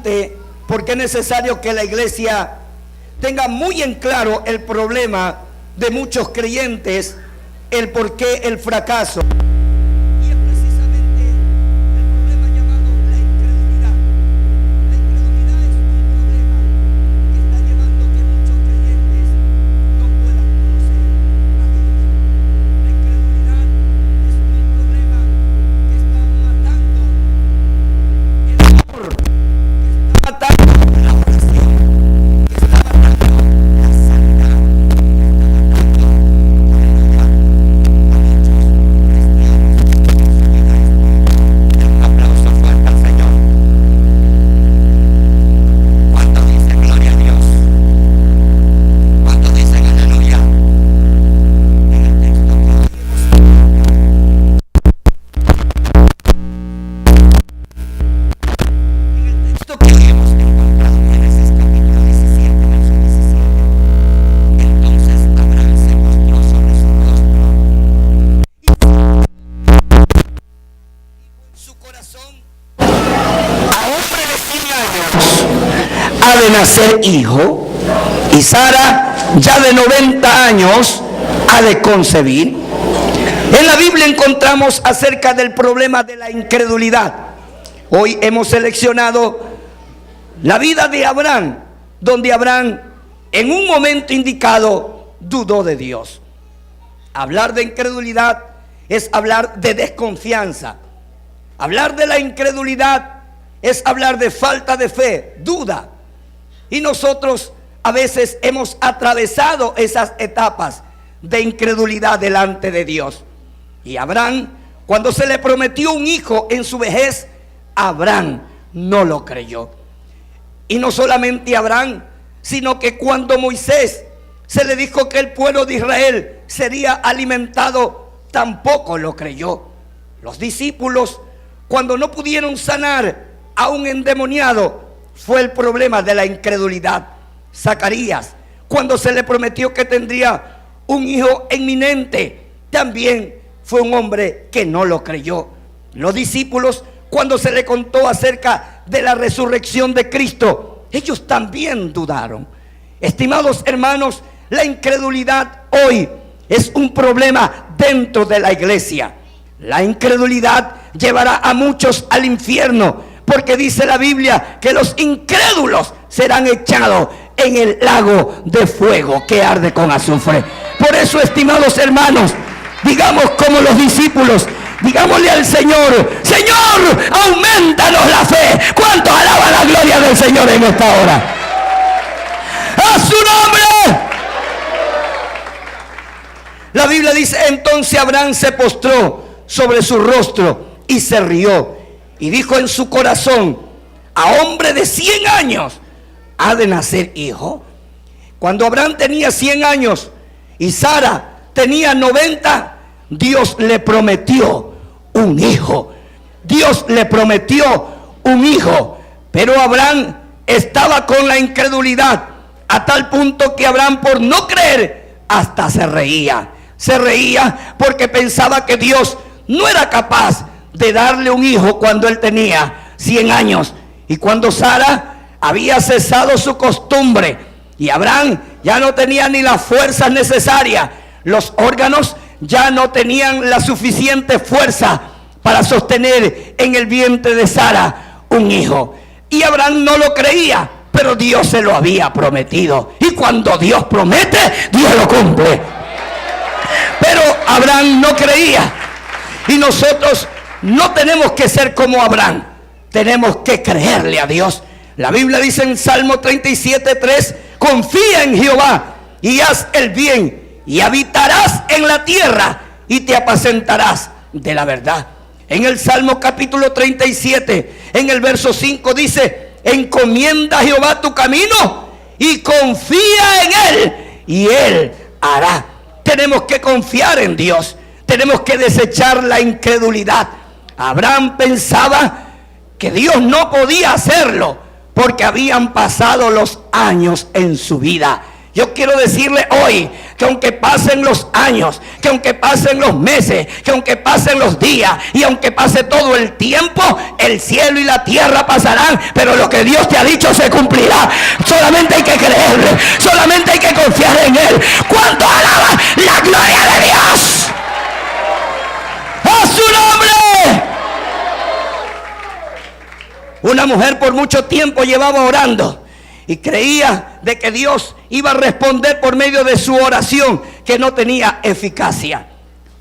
importante porque es necesario que la iglesia tenga muy en claro el problema de muchos creyentes, el por qué el fracaso. Y es precisamente el problema llamado la incredulidad. La incredulidad es un problema que está llevando a que muchos creyentes no puedan conocer a Dios. La incredulidad es un problema que está matando el amor, que está matando la oración, que está matando la sanidad, que está matando un aplauso fuerte al Señor. ¿Cuánto dicen gloria a Dios? ¿Cuánto dicen aleluya? En el texto que hoy hemos encontrado en Génesis capítulo 17, verso 17. Entonces Abraham se postró sobre su rostro y en su corazón, a hombre de 100 años ha de nacer hijo, y Sara ya de 90 años ha de concebir. En la Biblia encontramos acerca del problema de la incredulidad. Hoy hemos seleccionado la vida de Abraham, donde Abraham en un momento indicado dudó de Dios. Hablar de incredulidad es hablar de desconfianza. Hablar de la incredulidad es hablar de falta de fe, duda. Y nosotros a veces hemos atravesado esas etapas de incredulidad delante de Dios. Y Abraham, cuando se le prometió un hijo en su vejez, Abraham no lo creyó. Y no solamente Abraham, sino que cuando Moisés se le dijo que el pueblo de Israel sería alimentado, tampoco lo creyó. Los discípulos, cuando no pudieron sanar a un endemoniado, fue el problema de la incredulidad. Zacarías, cuando se le prometió que tendría un hijo inminente, también fue un hombre que no lo creyó. Los discípulos, cuando se le contó acerca de la resurrección de Cristo, ellos también dudaron. Estimados hermanos, la incredulidad hoy es un problema dentro de la iglesia. La incredulidad llevará a muchos al infierno, porque dice la Biblia que los incrédulos serán echados en el lago de fuego que arde con azufre. Por eso, estimados hermanos, digamos como los discípulos, digámosle al Señor: Señor, aumentanos la fe. ¿Cuántos alaban la gloria del Señor en esta hora? ¡A su nombre! La Biblia dice: entonces Abraham se postró sobre su rostro y se rió, y dijo en su corazón: a hombre de 100 años ha de nacer hijo. Cuando Abraham tenía 100 años y Sara tenía 90, Dios le prometió un hijo. Dios le prometió un hijo. Pero Abraham estaba con la incredulidad, a tal punto que Abraham, por no creer, hasta se reía. Se reía porque pensaba que Dios no era capaz de darle un hijo cuando él tenía 100 años. Y cuando Sara había cesado su costumbre y Abraham ya no tenía ni las fuerzas necesarias, los órganos ya no tenían la suficiente fuerza para sostener en el vientre de Sara un hijo. Y Abraham no lo creía, pero Dios se lo había prometido. Y cuando Dios promete, Dios lo cumple. Pero Abraham no creía. Y nosotros no tenemos que ser como Abraham. Tenemos que creerle a Dios. La Biblia dice en Salmo 37:3: confía en Jehová y haz el bien, y habitarás en la tierra y te apacentarás de la verdad. En el Salmo capítulo 37, en el verso 5 dice: encomienda a Jehová tu camino y confía en él, y él hará. Tenemos que confiar en Dios. Tenemos que desechar la incredulidad. Abraham pensaba que Dios no podía hacerlo porque habían pasado los años en su vida. Yo quiero decirle hoy, que aunque pasen los años, que aunque pasen los meses, que aunque pasen los días y aunque pase todo el tiempo, el cielo y la tierra pasarán, pero lo que Dios te ha dicho se cumplirá. Solamente hay que creerle, solamente hay que confiar en Él. ¿Cuánto alaba la gloria de Dios? ¡A su nombre! Una mujer por mucho tiempo llevaba orando y creía de que Dios iba a responder por medio de su oración, que no tenía eficacia.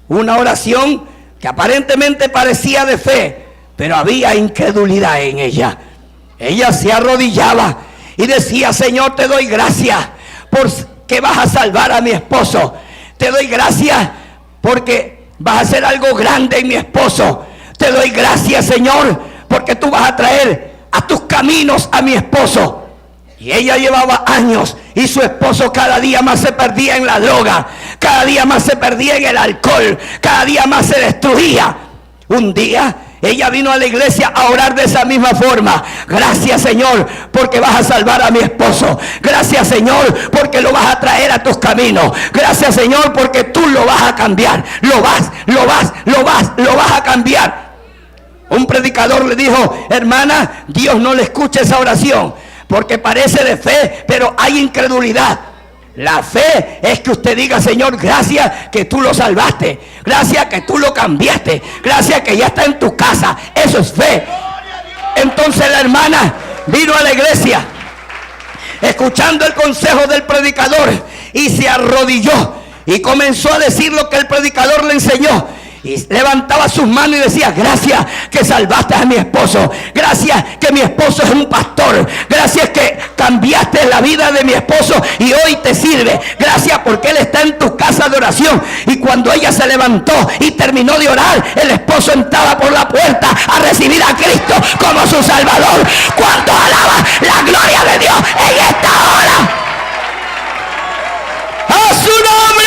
Una oración que aparentemente parecía de fe, pero había incredulidad en ella. Ella se arrodillaba y decía: Señor, te doy gracias porque vas a salvar a mi esposo. Te doy gracias porque vas a hacer algo grande en mi esposo. Te doy gracias, Señor, porque tú vas a traer a tus caminos a mi esposo. Y ella llevaba años y su esposo cada día más se perdía en la droga, cada día más se perdía en el alcohol, cada día más se destruía. Un día ella vino a la iglesia a orar de esa misma forma: gracias, Señor, porque vas a salvar a mi esposo. Gracias, Señor, porque lo vas a traer a tus caminos. Gracias, Señor, porque tú lo vas a cambiar. Lo vas a cambiar. Un predicador le dijo: hermana, Dios no le escucha esa oración, porque parece de fe, pero hay incredulidad. La fe es que usted diga: Señor, gracias que tú lo salvaste, gracias que tú lo cambiaste, gracias que ya está en tu casa. Eso es fe. Entonces la hermana vino a la iglesia escuchando el consejo del predicador y se arrodilló y comenzó a decir lo que el predicador le enseñó. Y levantaba sus manos y decía: gracias que salvaste a mi esposo. Gracias que mi esposo es un pastor. Gracias que cambiaste la vida de mi esposo y hoy te sirve. Gracias porque él está en tu casa de oración. Y cuando ella se levantó y terminó de orar, el esposo entraba por la puerta a recibir a Cristo como su Salvador. ¿Cuánto alaba la gloria de Dios en esta hora? ¡A su nombre!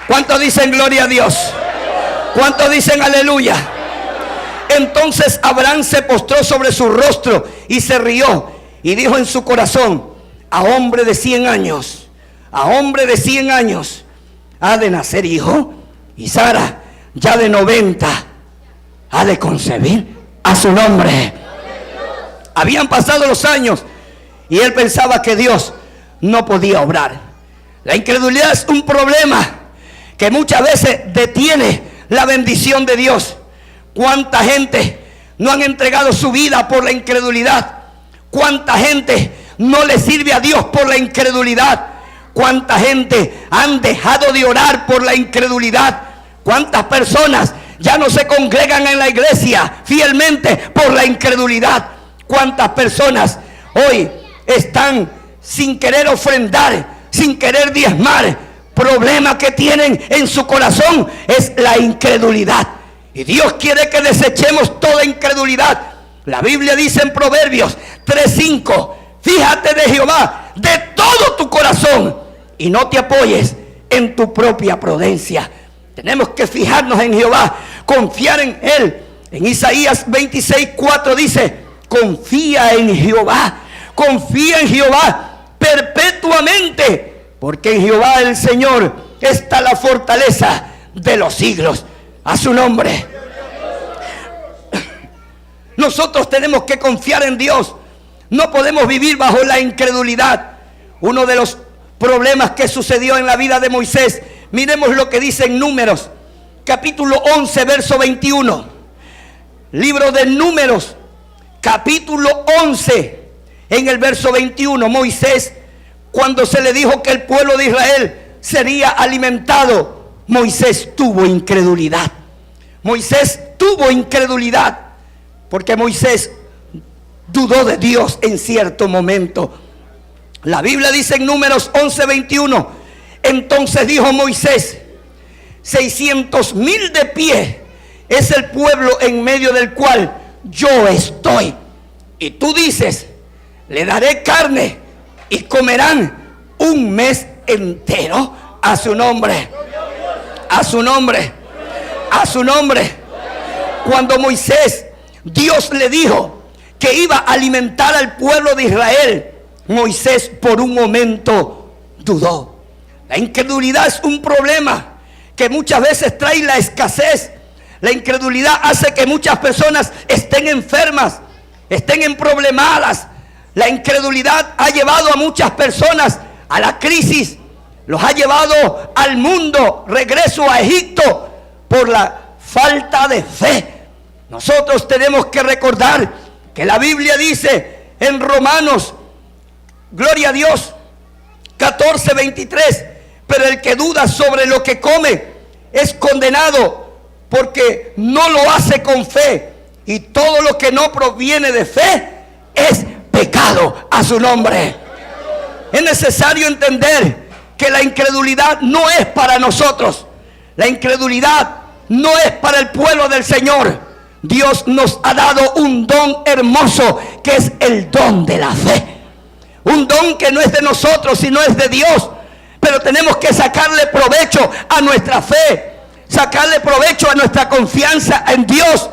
¿Cuántos dicen gloria a Dios? ¿Cuántos dicen aleluya? Entonces Abraham se postró sobre su rostro y se rió y dijo en su corazón: a hombre de 100 años, a hombre de 100 años ha de nacer hijo, y Sara ya de 90 ha de concebir. A su nombre. Habían pasado los años y él pensaba que Dios no podía obrar. La incredulidad es un problema que muchas veces detiene la bendición de Dios. ¿Cuánta gente no han entregado su vida por la incredulidad? ¿Cuánta gente no le sirve a Dios por la incredulidad? ¿Cuánta gente han dejado de orar por la incredulidad? ¿Cuántas personas ya no se congregan en la iglesia fielmente por la incredulidad? ¿Cuántas personas hoy están sin querer ofrendar, sin querer diezmar? Problema que tienen en su corazón es la incredulidad. Y Dios quiere que desechemos toda incredulidad. La Biblia dice en Proverbios 3:5: fíjate de Jehová de todo tu corazón y no te apoyes en tu propia prudencia. Tenemos que fijarnos en Jehová, confiar en Él. En Isaías 26:4 dice: confía en Jehová perpetuamente, porque en Jehová el Señor está la fortaleza de los siglos. A su nombre. Nosotros tenemos que confiar en Dios. No podemos vivir bajo la incredulidad. Uno de los problemas que sucedió en la vida de Moisés, miremos lo que dice en Números, capítulo 11, verso 21. Libro de Números, capítulo 11, en el verso 21. Moisés, cuando se le dijo que el pueblo de Israel sería alimentado, Moisés tuvo incredulidad. Moisés tuvo incredulidad porque Moisés dudó de Dios en cierto momento. La Biblia dice en Números 11:21: entonces dijo Moisés: 600,000 de pie es el pueblo en medio del cual yo estoy. Y tú dices: le daré carne y comerán un mes entero. A su nombre. A su nombre. A su nombre. Cuando Moisés, Dios le dijo que iba a alimentar al pueblo de Israel, Moisés por un momento dudó. La incredulidad es un problema que muchas veces trae la escasez. La incredulidad hace que muchas personas estén enfermas, estén emproblemadas. La incredulidad ha llevado a muchas personas a la crisis, los ha llevado al mundo, regreso a Egipto, por la falta de fe. Nosotros tenemos que recordar que la Biblia dice en Romanos, gloria a Dios, 14:23, pero el que duda sobre lo que come es condenado, porque no lo hace con fe, y todo lo que no proviene de fe es pecado a su nombre. Es necesario entender que la incredulidad no es para nosotros. La incredulidad no es para el pueblo del Señor. Dios nos ha dado un don hermoso, que es el don de la fe. Un don que no es de nosotros, sino es de Dios. Pero tenemos que sacarle provecho a nuestra fe, sacarle provecho a nuestra confianza en Dios.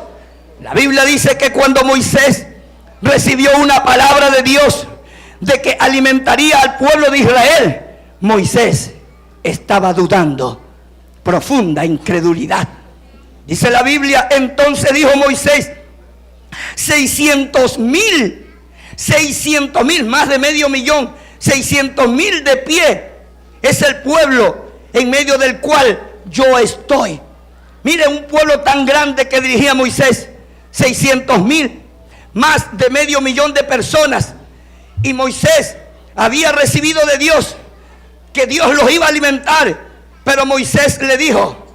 La Biblia dice que cuando Moisés recibió una palabra de Dios de que alimentaría al pueblo de Israel, Moisés estaba dudando, profunda incredulidad. Dice la Biblia, entonces dijo Moisés, 600,000, más de 500,000, 600,000 de pie es el pueblo en medio del cual yo estoy. Mire, un pueblo tan grande que dirigía Moisés, 600,000, más de 500,000 de personas. Y Moisés había recibido de Dios que Dios los iba a alimentar. Pero Moisés le dijo,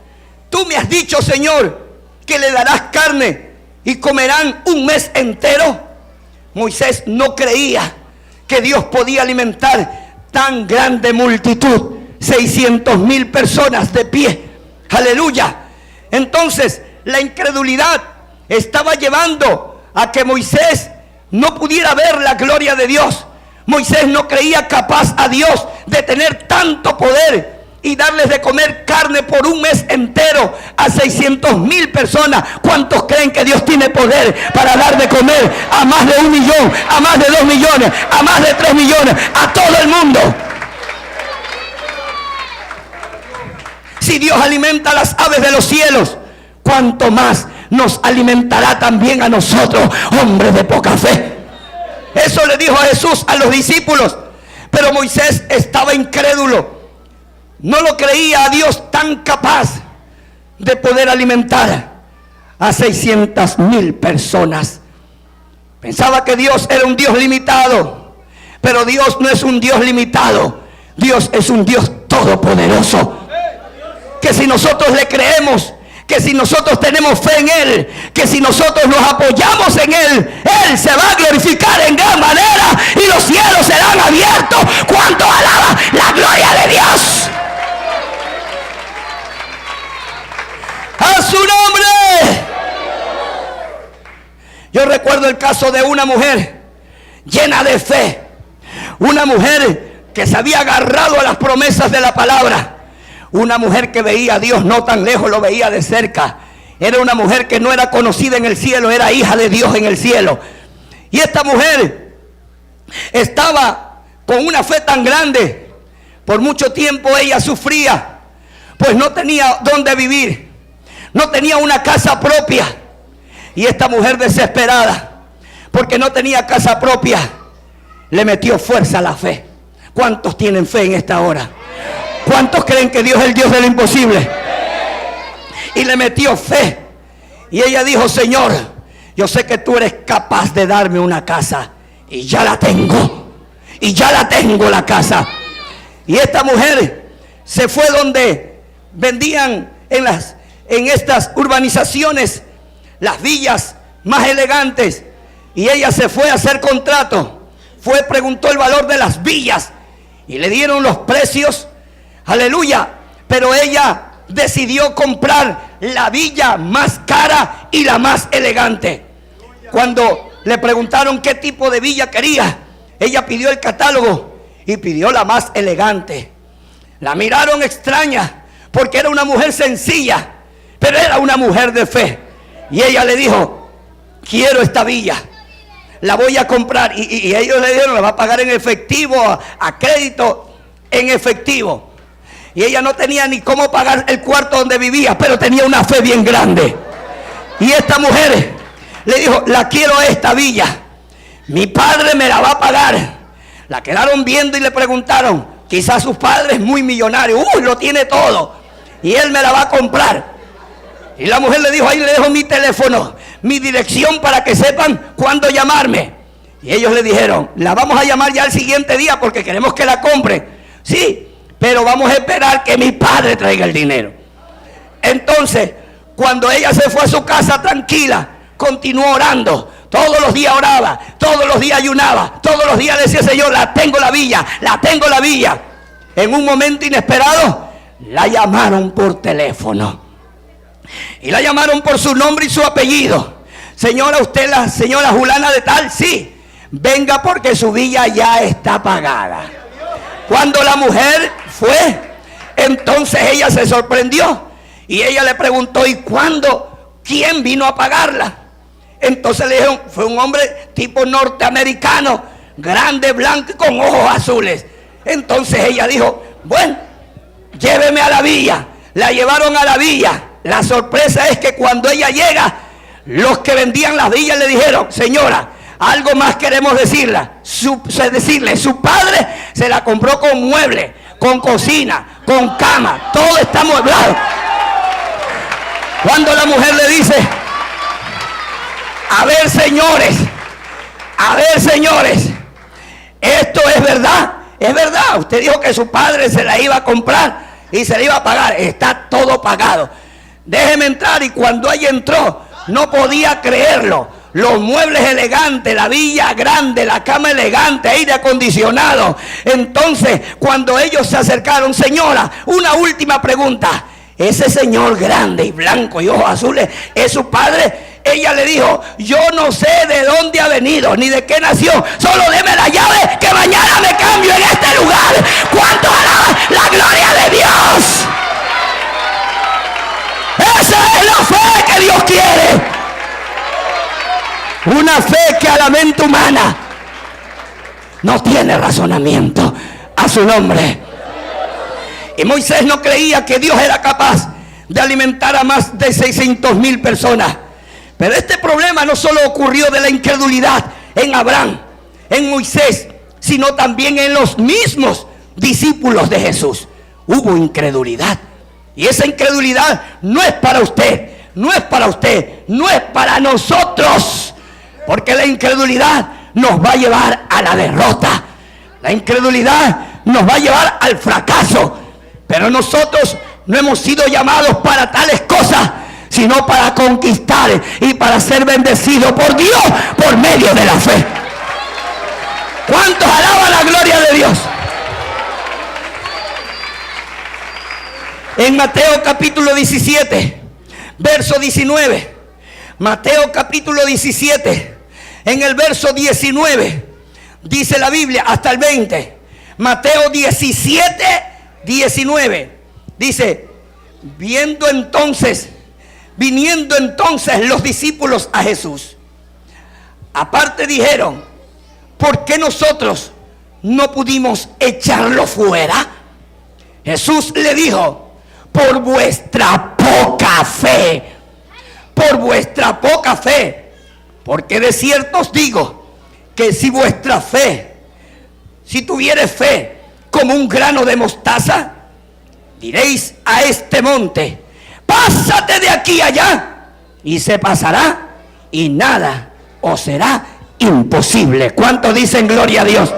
tú me has dicho, Señor, que le darás carne y comerán un mes entero. Moisés no creía que Dios podía alimentar tan grande multitud, 600,000 personas de pie. Aleluya. Entonces la incredulidad estaba llevando a que Moisés no pudiera ver la gloria de Dios. Moisés no creía capaz a Dios de tener tanto poder y darles de comer carne por un mes entero a 600,000 personas. ¿Cuántos creen que Dios tiene poder para dar de comer a más de 1 millón, a más de 2 millones, a más de 3 millones, a todo el mundo? Si Dios alimenta a las aves de los cielos, ¿cuánto más nos alimentará también a nosotros, hombres de poca fe? Eso le dijo a Jesús a los discípulos. Pero Moisés estaba incrédulo. No lo creía a Dios tan capaz de poder alimentar a 600,000 personas. Pensaba que Dios era un Dios limitado. Pero Dios no es un Dios limitado. Dios es un Dios todopoderoso. Que si nosotros le creemos, que si nosotros tenemos fe en Él, que si nosotros nos apoyamos en Él, Él se va a glorificar en gran manera y los cielos serán abiertos. ¿Cuánto alaba la gloria de Dios? ¡A su nombre! Yo recuerdo el caso de una mujer llena de fe, una mujer que se había agarrado a las promesas de la palabra. Una mujer que veía a Dios no tan lejos, lo veía de cerca. Era una mujer que no era conocida en el cielo, era hija de Dios en el cielo. Y esta mujer estaba con una fe tan grande. Por mucho tiempo ella sufría, pues no tenía dónde vivir, no tenía una casa propia. Y esta mujer desesperada, porque no tenía casa propia, le metió fuerza a la fe. ¿Cuántos tienen fe en esta hora? ¿Cuántos creen que Dios es el Dios de lo imposible? Y le metió fe. Y ella dijo, Señor, yo sé que tú eres capaz de darme una casa. Y ya la tengo. Y ya la tengo la casa. Y esta mujer se fue donde vendían en estas urbanizaciones las villas más elegantes. Y ella se fue a hacer contrato. Preguntó el valor de las villas. Y le dieron los precios. Aleluya. Pero ella decidió comprar la villa más cara y la más elegante. Cuando le preguntaron qué tipo de villa quería, ella pidió el catálogo y pidió la más elegante. La miraron extraña porque era una mujer sencilla, pero era una mujer de fe. Y ella le dijo, quiero esta villa, la voy a comprar. Y ellos le dijeron, la va a pagar en efectivo, a crédito. en efectivo. Y ella no tenía ni cómo pagar el cuarto donde vivía, pero tenía una fe bien grande. Y esta mujer le dijo: la quiero esta villa, mi padre me la va a pagar. La quedaron viendo y le preguntaron: quizás su padre es muy millonario, lo tiene todo, y él me la va a comprar. Y la mujer le dijo: ahí le dejo mi teléfono, mi dirección, para que sepan cuándo llamarme. Y ellos le dijeron: la vamos a llamar ya el siguiente día porque queremos que la compre. Sí, pero vamos a esperar que mi padre traiga el dinero. Entonces, cuando ella se fue a su casa tranquila, continuó orando. Todos los días oraba, todos los días ayunaba, todos los días decía: Señor, la tengo la villa, la tengo la villa. En un momento inesperado, la llamaron por teléfono. Y la llamaron por su nombre y su apellido. Señora, usted la señora Julana de tal, sí. Venga porque su villa ya está pagada. Cuando la mujer fue, entonces ella se sorprendió. Y ella le preguntó: ¿y cuándo? ¿Quién vino a pagarla? Entonces le dijeron: fue un hombre tipo norteamericano, grande, blanco y con ojos azules. Entonces ella dijo: bueno, lléveme a la villa. La llevaron a la villa. La sorpresa es que cuando ella llega, los que vendían las villas le dijeron: señora, algo más queremos decirle. Su padre se la compró con muebles, con cocina, con cama, todo está amueblado. Cuando la mujer le dice: a ver señores, esto es verdad, es verdad. Usted dijo que su padre se la iba a comprar y se la iba a pagar, está todo pagado. Déjeme entrar. Y cuando ella entró, no podía creerlo. Los muebles elegantes, la villa grande, la cama elegante, aire acondicionado. Entonces, cuando ellos se acercaron: señora, una última pregunta, ¿ese señor grande y blanco y ojos azules es su padre? Ella le dijo: yo no sé de dónde ha venido ni de qué nació, solo deme la llave que mañana me cambio en este lugar. ¿Cuánto alaban la gloria de Dios? Esa es la fe que Dios quiere. Una fe que a la mente humana no tiene razonamiento. A su nombre. Y Moisés no creía que Dios era capaz de alimentar a más de 600,000 personas. Pero este problema no solo ocurrió de la incredulidad en Abraham, en Moisés, sino también en los mismos discípulos de Jesús. Hubo incredulidad. Y esa incredulidad no es para usted, no es para usted, no es para nosotros. Porque la incredulidad nos va a llevar a la derrota. La incredulidad nos va a llevar al fracaso. Pero nosotros no hemos sido llamados para tales cosas, sino para conquistar y para ser bendecidos por Dios por medio de la fe. ¿Cuántos alaban la gloria de Dios? En Mateo capítulo 17, verso 19. Mateo capítulo 17, en el verso 19, dice la Biblia, hasta el 20. Mateo 17, 19. Dice: viniendo entonces los discípulos a Jesús, aparte dijeron: ¿por qué nosotros no pudimos echarlo fuera? Jesús le dijo: por vuestra poca fe. Por vuestra poca fe. Porque de cierto os digo que si vuestra fe, si tuvieres fe como un grano de mostaza, diréis a este monte: pásate de aquí allá, y se pasará, y nada os será imposible. ¿Cuántos dicen gloria a Dios?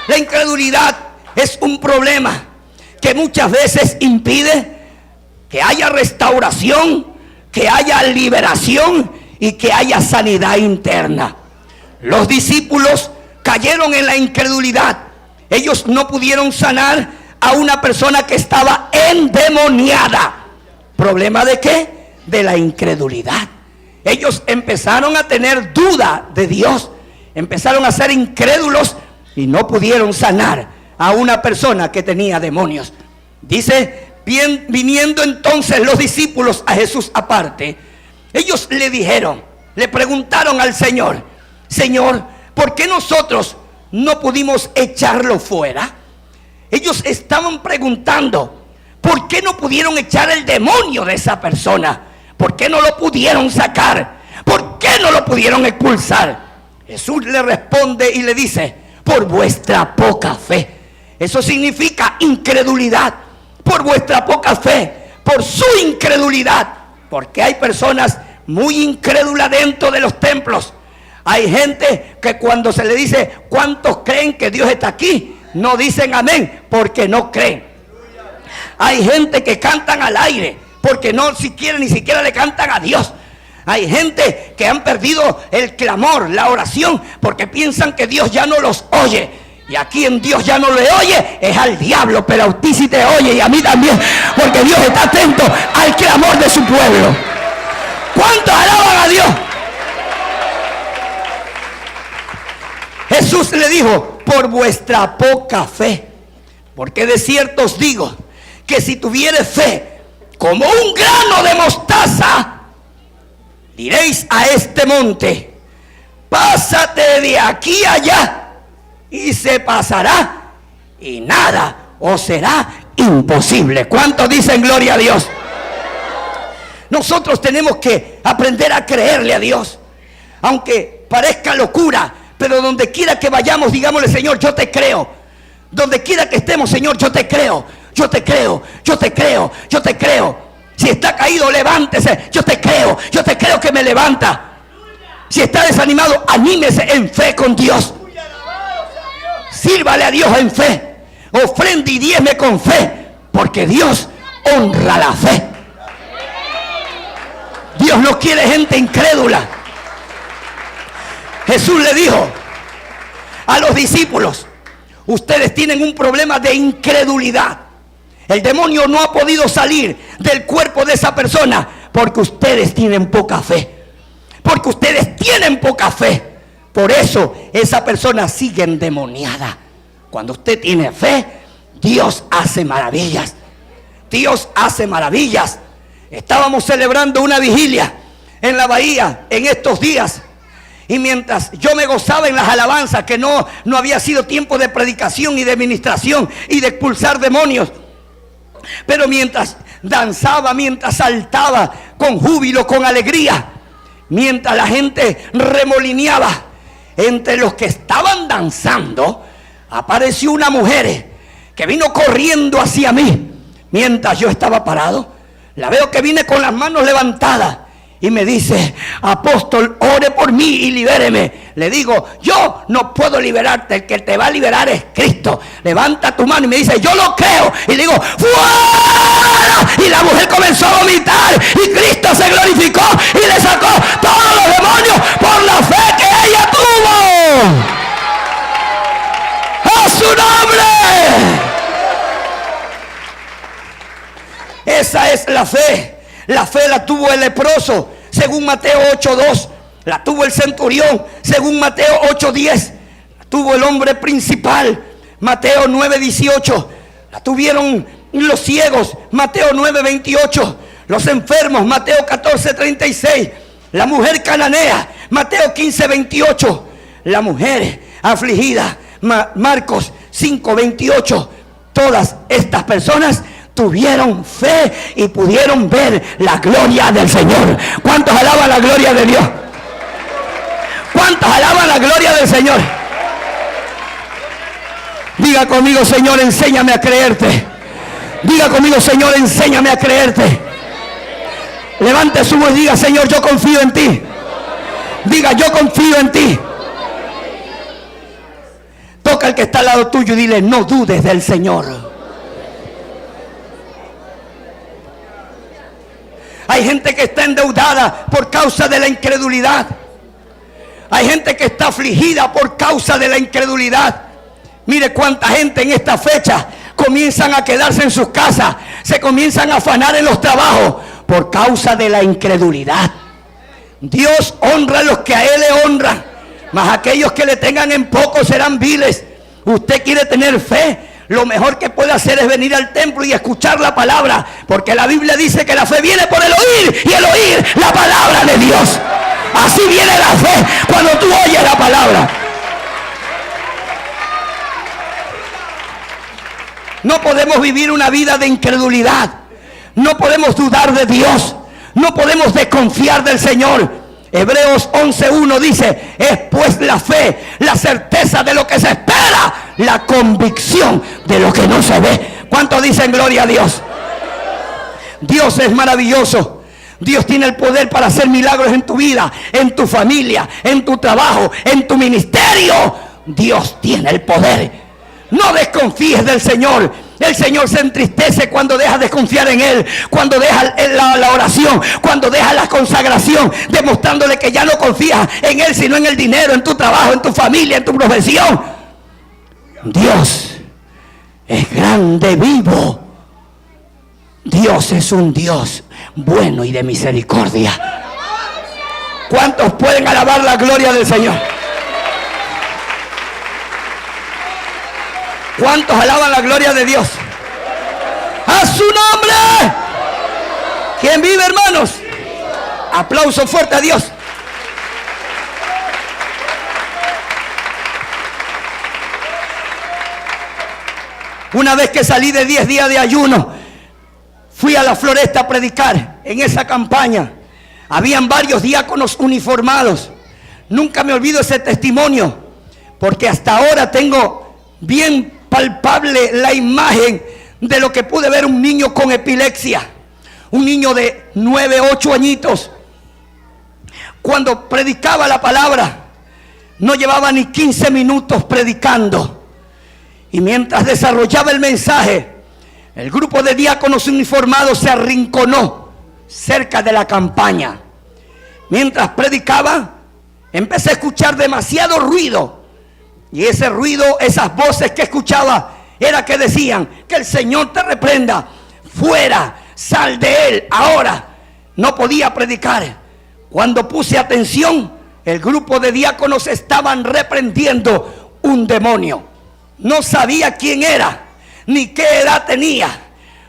La incredulidad es un problema que muchas veces impide que haya restauración, que haya liberación y que haya sanidad interna. Los discípulos cayeron en la incredulidad. Ellos no pudieron sanar a una persona que estaba endemoniada. ¿Problema de qué? De la incredulidad. Ellos empezaron a tener duda de Dios, empezaron a ser incrédulos y no pudieron sanar a una persona que tenía demonios. Dice: bien, viniendo entonces los discípulos a Jesús aparte, ellos le preguntaron al Señor: Señor, ¿por qué nosotros no pudimos echarlo fuera? Ellos estaban preguntando, ¿por qué no pudieron echar el demonio de esa persona? ¿Por qué no lo pudieron sacar? ¿Por qué no lo pudieron expulsar? Jesús le responde y le dice, por vuestra poca fe. Eso significa incredulidad. Por vuestra poca fe, por su incredulidad. Porque hay personas muy incrédulas dentro de los templos. Hay gente que cuando se le dice, ¿cuántos creen que Dios está aquí?, no dicen amén, porque no creen. Hay gente que cantan al aire, porque no ni siquiera le cantan a Dios. Hay gente que han perdido el clamor, la oración, porque piensan que Dios ya no los oye. Y a quien Dios ya no le oye es al diablo, pero a ti sí te oye y a mí también, porque Dios está atento al clamor de su pueblo. ¿Cuántos alaban a Dios? Jesús le dijo, por vuestra poca fe, porque de cierto os digo que si tuvieres fe como un grano de mostaza, diréis a este monte, pásate de aquí allá, y se pasará, y nada os será imposible. ¿Cuántos dicen gloria a Dios? Nosotros tenemos que aprender a creerle a Dios, aunque parezca locura, pero donde quiera que vayamos, digámosle, Señor, yo te creo. Donde quiera que estemos, Señor, yo te creo, yo te creo, yo te creo, yo te creo. Si está caído, levántese, yo te creo que me levanta. Si está desanimado, anímese en fe con Dios. Sírvale a Dios en fe, ofrende y diezme con fe, porque Dios honra la fe. Dios no quiere gente incrédula. Jesús le dijo a los discípulos, ustedes tienen un problema de incredulidad. El demonio no ha podido salir del cuerpo de esa persona porque ustedes tienen poca fe. Porque ustedes tienen poca fe. Por eso esa persona sigue endemoniada. Cuando usted tiene fe, Dios hace maravillas. Dios hace maravillas. Estábamos celebrando una vigilia en la bahía en estos días. Y mientras yo me gozaba en las alabanzas, que no había sido tiempo de predicación y de ministración y de expulsar demonios, pero mientras danzaba, mientras saltaba con júbilo, con alegría, mientras la gente remolineaba, entre los que estaban danzando apareció una mujer que vino corriendo hacia mí mientras yo estaba parado. La veo que viene con las manos levantadas y me dice, apóstol, ore por mí y libéreme. Le digo, yo no puedo liberarte, el que te va a liberar es Cristo. Levanta tu mano y me dice, yo lo creo. Y le digo, ¡fuera! Y la mujer comenzó a vomitar y Cristo se glorificó y le sacó todos los demonios por la fe que ella tuvo. ¡A su nombre! Esa es la fe. La fe la tuvo el leproso, según Mateo 8:2. La tuvo el centurión, según Mateo 8:10. La tuvo el hombre principal, Mateo 9:18. La tuvieron los ciegos, Mateo 9:28. Los enfermos, Mateo 14:36. La mujer cananea, Mateo 15:28. La mujer afligida, Marcos 5:28. Todas estas personas tuvieron fe y pudieron ver la gloria del Señor. ¿Cuántos alaban la gloria de Dios? ¿Cuántos alaban la gloria del Señor? Diga conmigo, Señor, enséñame a creerte. Diga conmigo, Señor, enséñame a creerte. Levante su voz y diga, Señor, yo confío en ti. Diga, yo confío en ti. Toca al que está al lado tuyo y dile, no dudes del Señor. Hay gente que está endeudada por causa de la incredulidad. Hay gente que está afligida por causa de la incredulidad. Mire cuánta gente en esta fecha comienzan a quedarse en sus casas, se comienzan a afanar en los trabajos por causa de la incredulidad. Dios honra a los que a Él le honran, mas aquellos que le tengan en poco serán viles. Usted quiere tener fe, lo mejor que puede hacer es venir al templo y escuchar la palabra, porque la Biblia dice que la fe viene por el oír y el oír la palabra de Dios. Así viene la fe cuando tú oyes la palabra. No podemos vivir una vida de incredulidad. No podemos dudar de Dios. No podemos desconfiar del Señor. Hebreos 11:1 dice: es pues la fe, la certeza de lo que se espera, la convicción de lo que no se ve. ¿Cuántos dicen gloria a Dios? Dios es maravilloso. Dios tiene el poder para hacer milagros en tu vida, en tu familia, en tu trabajo, en tu ministerio. Dios tiene el poder. No desconfíes del Señor. El Señor se entristece cuando dejas de confiar en Él, cuando dejas la oración, cuando dejas la consagración, demostrándole que ya no confías en Él, sino en el dinero, en tu trabajo, en tu familia, en tu profesión. Dios es grande, vivo. Dios es un Dios bueno y de misericordia. ¿Cuántos pueden alabar la gloria del Señor? ¿Cuántos alaban la gloria de Dios? ¡A su nombre! ¿Quién vive, hermanos? Aplauso fuerte a Dios. Una vez que salí de 10 días de ayuno, fui a la Floresta a predicar. En esa campaña habían varios diáconos uniformados. Nunca me olvido ese testimonio, porque hasta ahora tengo bien palpable la imagen de lo que pude ver un niño con epilepsia, un niño de 9, 8 añitos. Cuando predicaba la palabra, no llevaba ni 15 minutos predicando, y mientras desarrollaba el mensaje, el grupo de diáconos uniformados se arrinconó cerca de la campaña. Mientras predicaba, empecé a escuchar demasiado ruido. Y ese ruido, esas voces que escuchaba, era que decían: que el Señor te reprenda, fuera, sal de él, ahora. No podía predicar. Cuando puse atención, el grupo de diáconos estaban reprendiendo un demonio. No sabía quién era, ni qué edad tenía.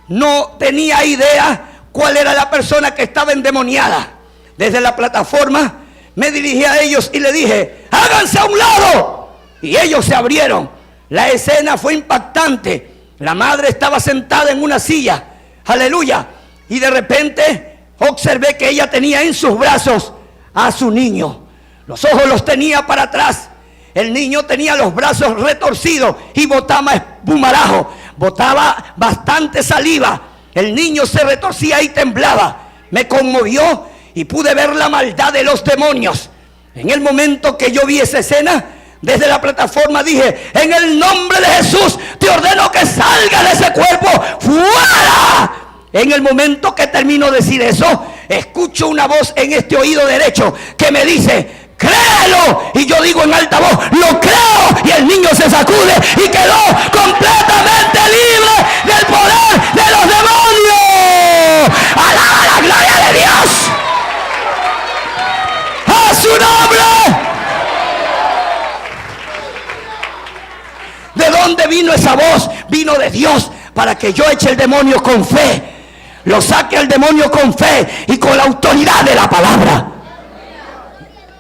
No tenía idea cuál era la persona que estaba endemoniada. Desde la plataforma me dirigí a ellos y le dije: háganse a un lado. Y ellos se abrieron. La escena fue impactante. La madre estaba sentada en una silla, aleluya, y de repente observé que ella tenía en sus brazos a su niño. Los ojos los tenía para atrás. El niño tenía los brazos retorcidos y botaba espumarajo, botaba bastante saliva. El niño se retorcía y temblaba. Me conmovió y pude ver la maldad de los demonios. En el momento que yo vi esa escena, desde la plataforma dije: en el nombre de Jesús te ordeno que salga de ese cuerpo, fuera. En el momento que termino de decir eso, escucho una voz en este oído derecho que me dice: créelo. Y yo digo en alta voz: lo creo. Y el niño se sacude y quedó completamente libre del poder de los demonios. ¡Alaba la gloria de Dios! ¡A su nombre! ¿De dónde vino esa voz? Vino de Dios, para que yo eche el demonio con fe. Lo saque el demonio con fe y con la autoridad de la palabra.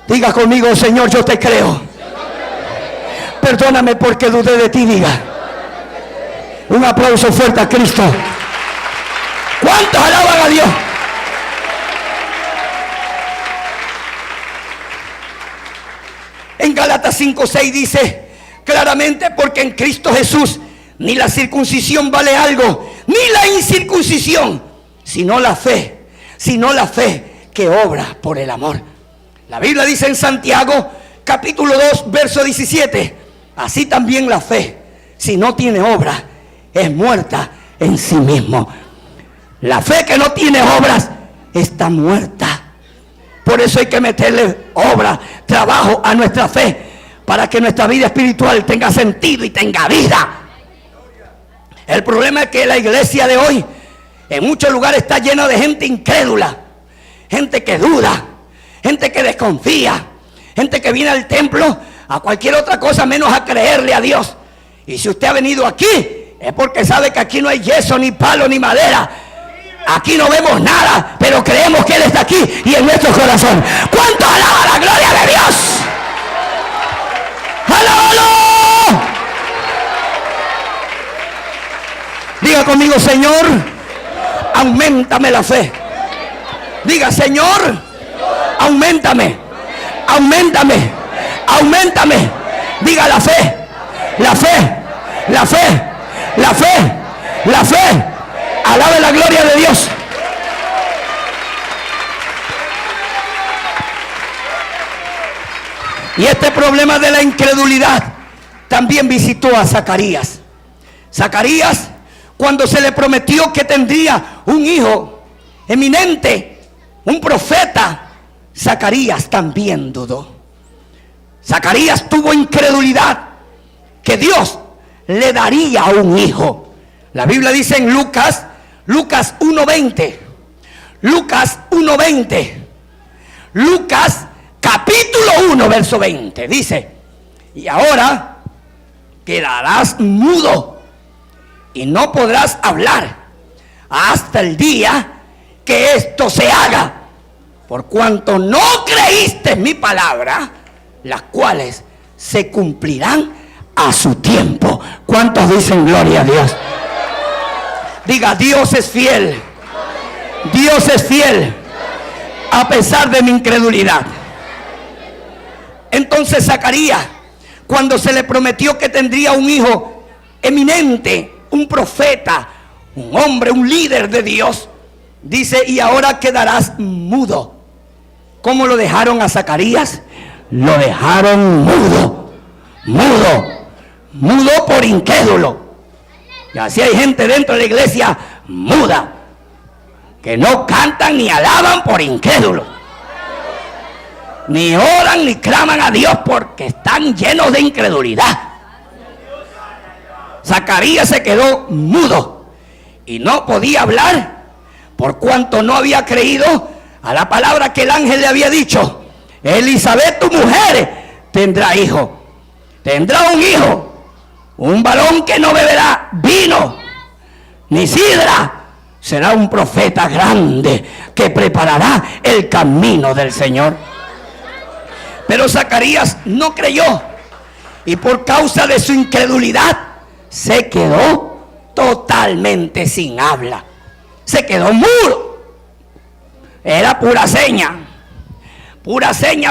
Diga conmigo: Señor, yo te creo. Perdóname porque dudé de ti. Diga. Un aplauso fuerte a Cristo. ¿Cuántos alaban a Dios? En Gálatas 5:6 dice claramente: porque en Cristo Jesús ni la circuncisión vale algo, ni la incircuncisión, sino la fe que obra por el amor. La Biblia dice en Santiago capítulo 2 verso 17: así también la fe, si no tiene obra, es muerta en sí mismo. La fe que no tiene obras está muerta. Por eso hay que meterle obra, trabajo a nuestra fe, para que nuestra vida espiritual tenga sentido y tenga vida. El problema es que la iglesia de hoy en muchos lugares está llena de gente incrédula, gente que duda, gente que desconfía, gente que viene al templo a cualquier otra cosa menos a creerle a Dios. Y si usted ha venido aquí, es porque sabe que aquí no hay yeso, ni palo, ni madera. Aquí no vemos nada, pero creemos que Él está aquí y en nuestro corazón. ¿Cuánto alaba la gloria de Dios? ¡Alábalo! Diga conmigo: Señor, auméntame la fe. Diga: Señor, auméntame, auméntame, auméntame. Diga: la fe, la fe, la fe, la fe, la fe. Alabe la gloria de Dios. Y este problema de la incredulidad también visitó a Zacarías. Zacarías, cuando se le prometió que tendría un hijo eminente, un profeta, Zacarías también dudó. Zacarías tuvo incredulidad que Dios le daría un hijo. La Biblia dice en Lucas 1:20, Lucas 1:20, Lucas capítulo 1 verso 20, dice: y ahora quedarás mudo y no podrás hablar hasta el día que esto se haga, por cuanto no creíste mi palabra, las cuales se cumplirán a su tiempo. ¿Cuántos dicen gloria a Dios? Diga: Dios es fiel. Dios es fiel a pesar de mi incredulidad. Entonces Zacarías, cuando se le prometió que tendría un hijo eminente, un profeta, un hombre, un líder de Dios, dice: y ahora quedarás mudo. ¿Cómo lo dejaron a Zacarías? Lo dejaron mudo, mudo, mudo por incrédulo. Y así hay gente dentro de la iglesia muda, que no cantan ni alaban por incrédulo, ni oran ni claman a Dios porque están llenos de incredulidad. Zacarías se quedó mudo y no podía hablar por cuanto no había creído a la palabra que el ángel le había dicho: Elizabeth, tu mujer, tendrá hijo, tendrá un hijo, un varón que no beberá vino ni sidra, será un profeta grande que preparará el camino del Señor. Pero Zacarías no creyó, y por causa de su incredulidad se quedó totalmente sin habla. Se quedó mudo. Era pura seña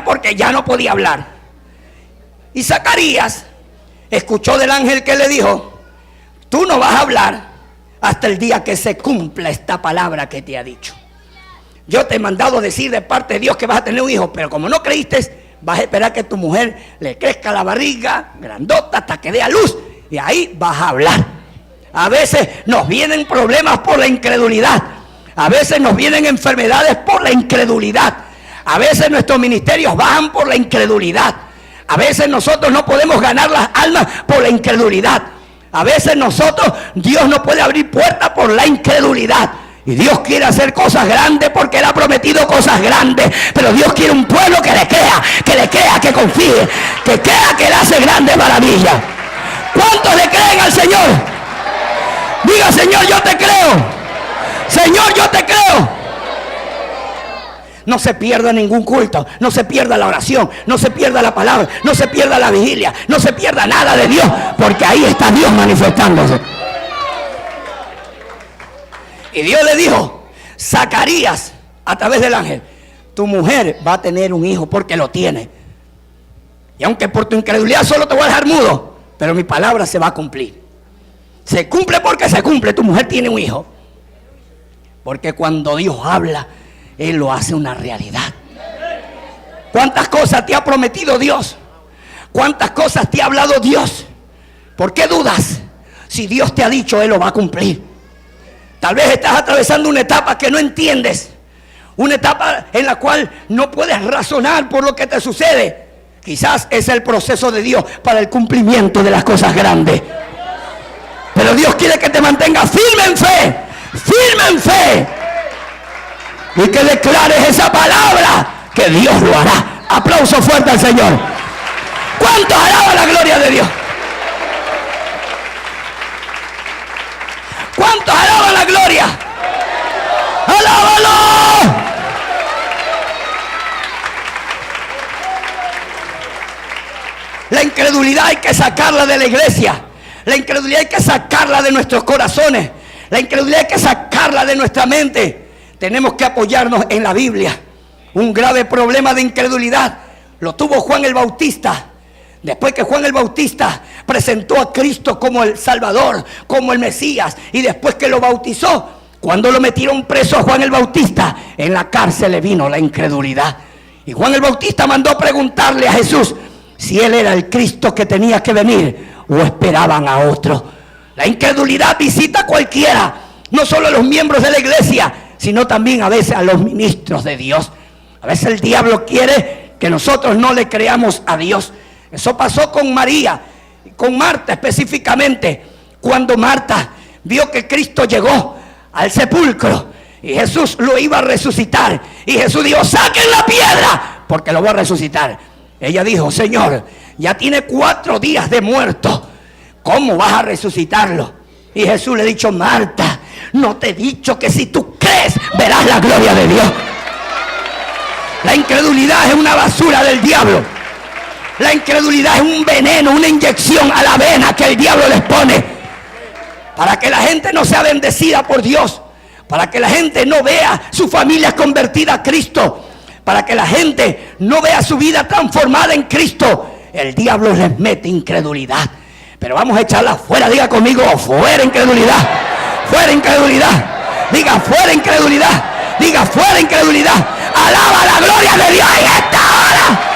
porque ya no podía hablar. Y Zacarías escuchó del ángel que le dijo: tú no vas a hablar hasta el día que se cumpla esta palabra que te ha dicho. Yo te he mandado decir de parte de Dios que vas a tener un hijo, pero como no creíste, vas a esperar que tu mujer le crezca la barriga grandota hasta que dé a luz, y ahí vas a hablar. A veces nos vienen problemas por la incredulidad. A veces nos vienen enfermedades por la incredulidad. A veces nuestros ministerios bajan por la incredulidad. A veces nosotros no podemos ganar las almas por la incredulidad. A veces Dios no puede abrir puertas por la incredulidad. Y Dios quiere hacer cosas grandes porque Él ha prometido cosas grandes. Pero Dios quiere un pueblo que le crea, que confíe, que crea que Él hace grandes maravillas. ¿Cuántos le creen al Señor? Diga: Señor, yo te creo. Señor, yo te creo. No se pierda ningún culto, no se pierda la oración, no se pierda la palabra, no se pierda la vigilia, no se pierda nada de Dios, porque ahí está Dios manifestándose. Y Dios le dijo: Zacarías, a través del ángel, tu mujer va a tener un hijo porque lo tiene. Y aunque por tu incredulidad solo te voy a dejar mudo, pero mi palabra se va a cumplir. Se cumple porque se cumple. Tu mujer tiene un hijo. Porque cuando Dios habla, Él lo hace una realidad. ¿Cuántas cosas te ha prometido Dios? ¿Cuántas cosas te ha hablado Dios? ¿Por qué dudas? Si Dios te ha dicho, Él lo va a cumplir. Tal vez estás atravesando una etapa que no entiendes, una etapa en la cual no puedes razonar por lo que te sucede. Quizás es el proceso de Dios para el cumplimiento de las cosas grandes. Pero Dios quiere que te mantengas firme en fe, firme en fe, y que declares esa palabra, que Dios lo hará. Aplauso fuerte al Señor. ¿Cuántos alaban la gloria de Dios? ¿Cuántos alaban la gloria? ¡Alábalo! La incredulidad hay que sacarla de la iglesia. La incredulidad hay que sacarla de nuestros corazones. La incredulidad hay que sacarla de nuestra mente. Tenemos que apoyarnos en la Biblia. Un grave problema de incredulidad lo tuvo Juan el Bautista. Después que Juan el Bautista presentó a Cristo como el Salvador, como el Mesías, y después que lo bautizó, cuando lo metieron preso a Juan el Bautista, en la cárcel le vino la incredulidad. Y Juan el Bautista mandó preguntarle a Jesús si él era el Cristo que tenía que venir o esperaban a otro. La incredulidad visita a cualquiera, no solo a los miembros de la iglesia, sino también a veces a los ministros de Dios. A veces el diablo quiere que nosotros no le creamos a Dios. Eso pasó con María, con Marta específicamente, cuando Marta vio que Cristo llegó al sepulcro y Jesús lo iba a resucitar, y Jesús dijo: saquen la piedra porque lo va a resucitar. Ella dijo: Señor, ya tiene 4 días de muerto, ¿cómo vas a resucitarlo? Y Jesús le ha dicho: Marta, ¿no te he dicho que si tú crees verás la gloria de Dios? La incredulidad es una basura del diablo. La incredulidad es un veneno, una inyección a la vena que el diablo les pone para que la gente no sea bendecida por Dios, para que la gente no vea su familia convertida a Cristo, para que la gente no vea su vida transformada en Cristo. El diablo les mete incredulidad, pero vamos a echarla fuera. Diga conmigo: fuera incredulidad, fuera incredulidad. Diga: fuera incredulidad, diga: fuera incredulidad. Alaba la gloria de Dios en esta hora.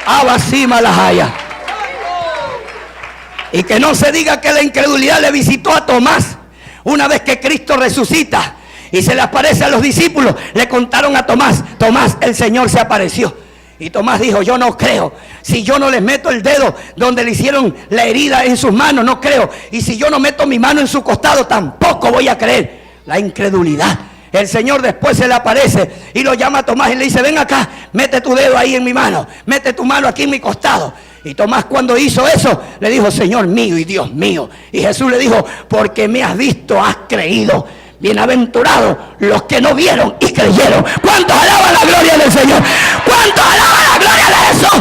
Abasima las haya. Y que no se diga que la incredulidad le visitó a Tomás. Una vez que Cristo resucita y se le aparece a los discípulos, le contaron a Tomás: Tomás, el Señor se apareció. Y Tomás dijo: yo no creo. Si yo no les meto el dedo donde le hicieron la herida en sus manos, no creo. Y si yo no meto mi mano en su costado, tampoco voy a creer. La incredulidad. El Señor después se le aparece y lo llama a Tomás y le dice: ven acá, mete tu dedo ahí en mi mano, mete tu mano aquí en mi costado. Y Tomás, cuando hizo eso, le dijo: Señor mío y Dios mío. Y Jesús le dijo: porque me has visto, has creído. Bienaventurados los que no vieron y creyeron. ¿Cuántos alaban la gloria del Señor? ¿Cuántos alaban la gloria de Jesús?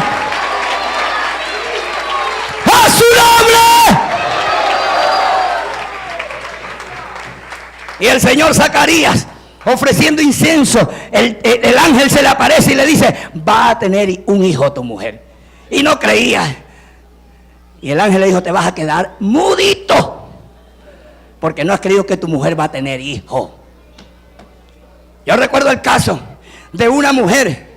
¡A su nombre! Y el señor Zacarías, ofreciendo incienso, el ángel se le aparece y le dice: va a tener un hijo tu mujer. Y no creía. Y el ángel le dijo: te vas a quedar mudito, porque no has creído que tu mujer va a tener hijo. Yo recuerdo el caso de una mujer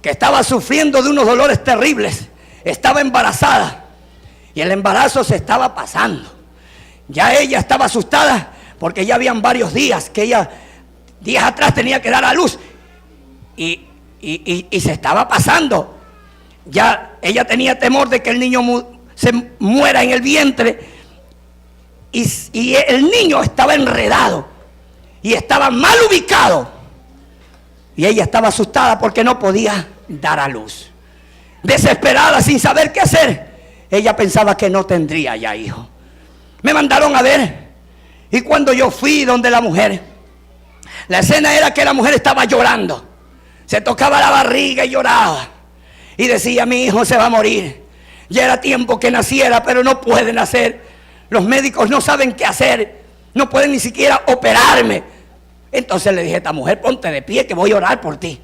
que estaba sufriendo de unos dolores terribles. Estaba embarazada y el embarazo se estaba pasando. Ya ella estaba asustada porque ya habían varios días que ella, días atrás, tenía que dar a luz. Y se estaba pasando. Ya ella tenía temor de que el niño se muera en el vientre. Y el niño estaba enredado y estaba mal ubicado. Y ella estaba asustada porque no podía dar a luz. Desesperada, sin saber qué hacer. Ella pensaba que no tendría ya hijo. Me mandaron a ver. Y cuando yo fui donde la mujer, la escena era que la mujer estaba llorando. Se tocaba la barriga y lloraba. Y decía: mi hijo se va a morir. Ya era tiempo que naciera, pero no puede nacer. Los médicos no saben qué hacer. No pueden ni siquiera operarme. Entonces le dije a esta mujer: ponte de pie que voy a orar por ti.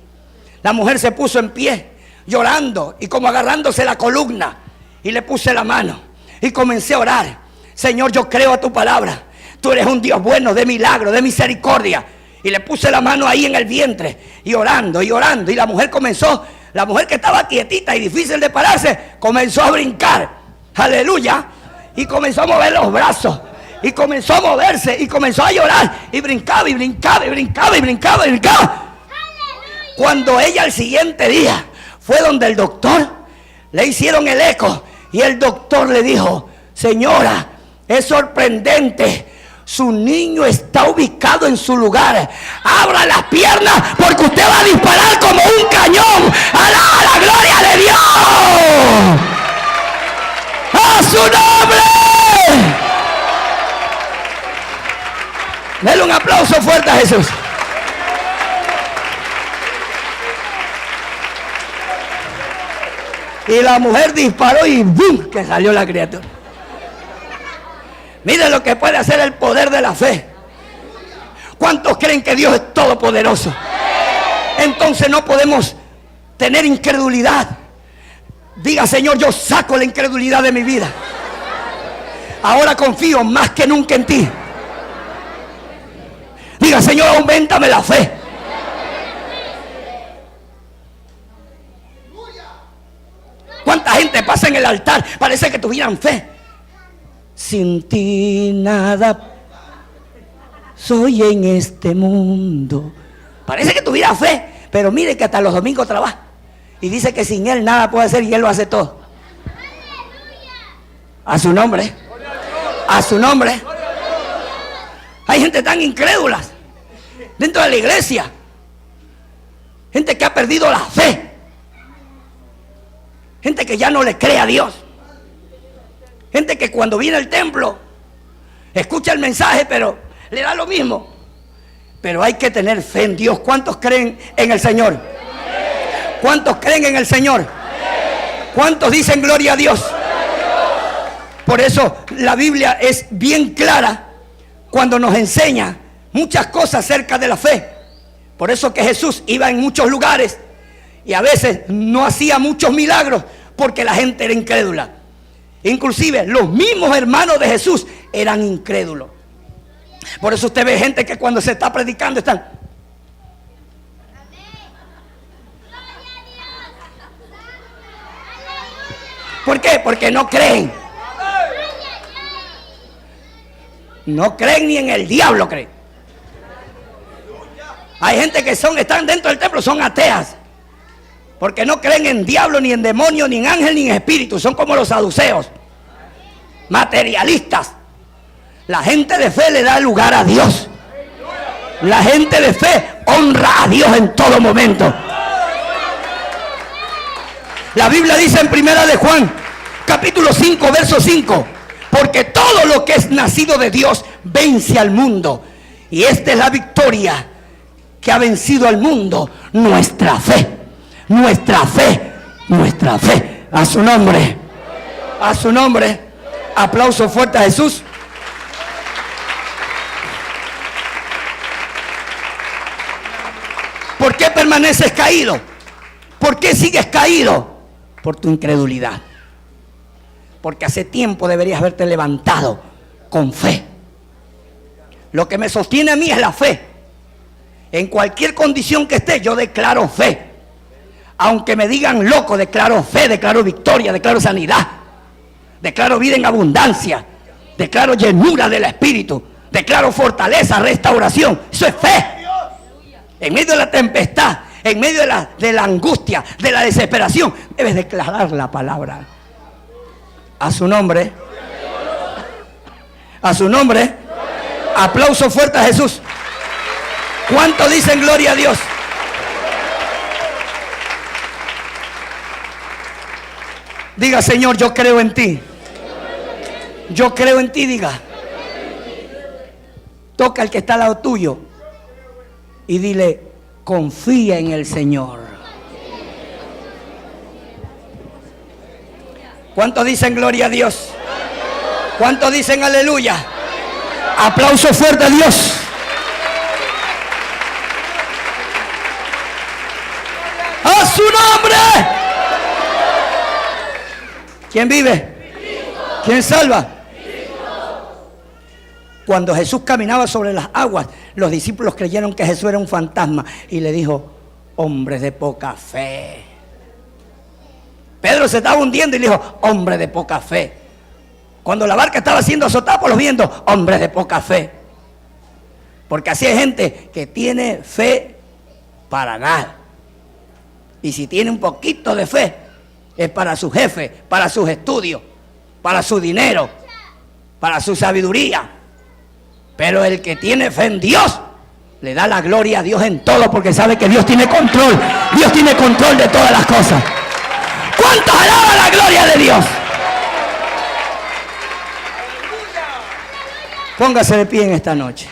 La mujer se puso en pie, llorando y como agarrándose la columna. Y le puse la mano y comencé a orar. Señor, yo creo a tu palabra. Tú eres un Dios bueno, de milagro, de misericordia. Y le puse la mano ahí en el vientre y orando y orando. Y la mujer comenzó, la mujer que estaba quietita y difícil de pararse, comenzó a brincar. Aleluya. Y comenzó a mover los brazos. Y comenzó a moverse y comenzó a llorar. Y brincaba y brincaba y brincaba y brincaba y brincaba. Cuando ella al siguiente día fue donde el doctor, le hicieron el eco. Y el doctor le dijo: señora, es sorprendente. Su niño está ubicado en su lugar. Abra las piernas porque usted va a disparar como un cañón. ¡Alaba la gloria de Dios! ¡A su nombre! Dale un aplauso fuerte a Jesús. Y la mujer disparó y ¡bum!, que salió la criatura. Mire lo que puede hacer el poder de la fe. ¿Cuántos creen que Dios es todopoderoso? Entonces no podemos tener incredulidad. Diga: Señor, yo saco la incredulidad de mi vida. Ahora confío más que nunca en ti. Diga: Señor, auméntame la fe. ¿Cuánta gente pasa en el altar? Parece que tuvieran fe. Sin ti nada soy en este mundo. Parece que tuviera fe, pero mire que hasta los domingos trabaja. Y dice que sin Él nada puede hacer y Él lo hace todo. A su nombre. A su nombre. Hay gente tan incrédula dentro de la iglesia. Gente que ha perdido la fe. Gente que ya no le cree a Dios. Gente que cuando viene al templo escucha el mensaje, pero le da lo mismo. Pero hay que tener fe en Dios. ¿Cuántos creen en el Señor? ¿Cuántos creen en el Señor? ¿Cuántos dicen gloria a Dios? Por eso la Biblia es bien clara cuando nos enseña muchas cosas acerca de la fe. Por eso que Jesús iba en muchos lugares y a veces no hacía muchos milagros porque la gente era incrédula. Inclusive los mismos hermanos de Jesús eran incrédulos. Por eso usted ve gente que cuando se está predicando están... ¿Por qué? Porque no creen. No creen ni en el diablo, creen. Hay gente que están dentro del templo, son ateas. Porque no creen en diablo, ni en demonio, ni en ángel, ni en espíritu. Son como los saduceos, materialistas. La gente de fe le da lugar a Dios. La gente de fe honra a Dios en todo momento. La Biblia dice en Primera de Juan, capítulo 5, verso 5: porque todo lo que es nacido de Dios vence al mundo. Y esta es la victoria que ha vencido al mundo: nuestra fe. Nuestra fe. Nuestra fe. A su nombre. A su nombre. Aplauso fuerte a Jesús. ¿Por qué permaneces caído? ¿Por qué sigues caído? Por tu incredulidad. Porque hace tiempo deberías haberte levantado con fe. Lo que me sostiene a mí es la fe. En cualquier condición que esté, yo declaro fe. Aunque me digan loco, declaro fe, declaro victoria, declaro sanidad, declaro vida en abundancia, declaro llenura del Espíritu, declaro fortaleza, restauración. Eso es fe. En medio de la tempestad, en medio de la angustia, de la desesperación, debes declarar la palabra. A su nombre. A su nombre. Aplauso fuerte a Jesús. ¿Cuánto dicen gloria a Dios? Diga: Señor, yo creo en ti. Yo creo en ti, diga. Toca al que está al lado tuyo y dile: confía en el Señor. ¿Cuántos dicen gloria a Dios? ¿Cuántos dicen aleluya? Aplauso fuerte a Dios. ¡A su nombre! ¿Quién vive? ¿Quién salva? Cuando Jesús caminaba sobre las aguas, los discípulos creyeron que Jesús era un fantasma y le dijo: hombre de poca fe. Pedro se estaba hundiendo y le dijo: hombre de poca fe. Cuando la barca estaba siendo azotada por los vientos, hombre de poca fe. Porque así hay gente que tiene fe para nada. Y si tiene un poquito de fe, es para su jefe, para sus estudios, para su dinero, para su sabiduría. Pero el que tiene fe en Dios le da la gloria a Dios en todo, porque sabe que Dios tiene control. Dios tiene control de todas las cosas. ¿Cuántos alaban la gloria de Dios? Póngase de pie en esta noche.